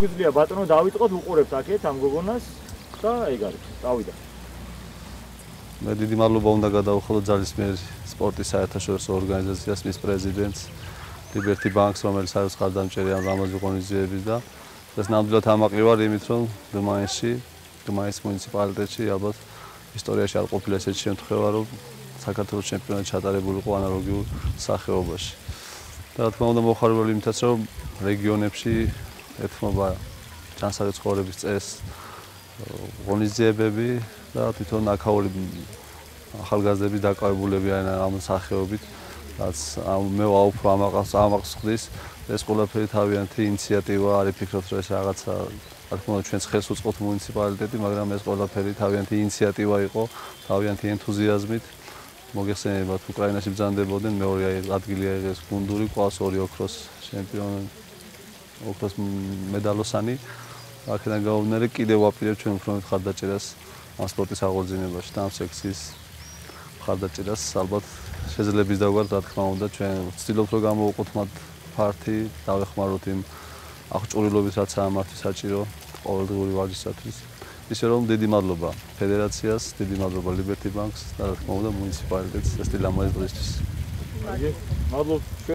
შეგვიძლია ბატონო დავიწყოთ უყურებთ აქეთ ამ გოგონას და ეგ არის წავიდა მე დიდი მადლობა უნდა გადავხადო ძალისმიერ სპორტის საერთაშორისო ორგანიზაციას მის პრეზიდენტს Liberty Banks რომელიც არის ხარდამჭერი ამ რამაზი ღონისძიების და ეს ნამდვილად ამაყი ვარ იმით რომ გმაის მუნიციპალიტეტში ალბათ ისტორიაში არ ყოფილა ესეთი შემთხვევა რომ საქართველოს ჩემპიონატი ჩატარებულიყო ანალოგიურ სახეობაში და რა თქმა უნდა მოხარებული იმითაც რომ რეგიონებში ეთმობა ჯანსაღი ცხოვრების წესს ღონისძიებები და თვითონ აქაური ახალგაზრდები დაკავებულები არიან ამ სახეობით რაც მე ვაუფრო ამაყს ხდის ეს ყველაფერი თავიანთი ინიციატივა არის ფიქრობთ რომ ეს რაღაცა რა თქმა უნდა ჩვენს ხელს უწყობთ მუნიციპალიტეტი მაგრამ ეს ყველაფერი თავიანთი ინიციატივა იყო თავიანთი ენთუზიაზმით მოგეხსენებათ უკრაინაში ბრძანდებოდნენ მეორე ადგილი აიღეს გუნდური ყავს ორი ოქროს ჩემპიონი ოქროს მედალოსანი აქედან გამომდინარე კიდევ ვაპირებ ჩვენ უფრო მეტ ხარდაჭერას ამ სპორტის აღორძინებაში და ამ სექციის ხარდაჭერას ალბათ შეძლებს დავგვართ რა თქმა უნდა ჩვენ ვცდილობთ რომ გამოვუყოთ მათ ფართი დავეხმაროთ იმ აღჭურვილობით რაც ამართი საჭირო ყოველდღიური ვარჯიშისათვის ისე რომ დიდი მადლობა ფედერაციას დიდი მადლობა Liberty Banks და რა თქმა უნდა მუნიციპალიტეტს ეს ლამაზი დღისთვის. მადლობა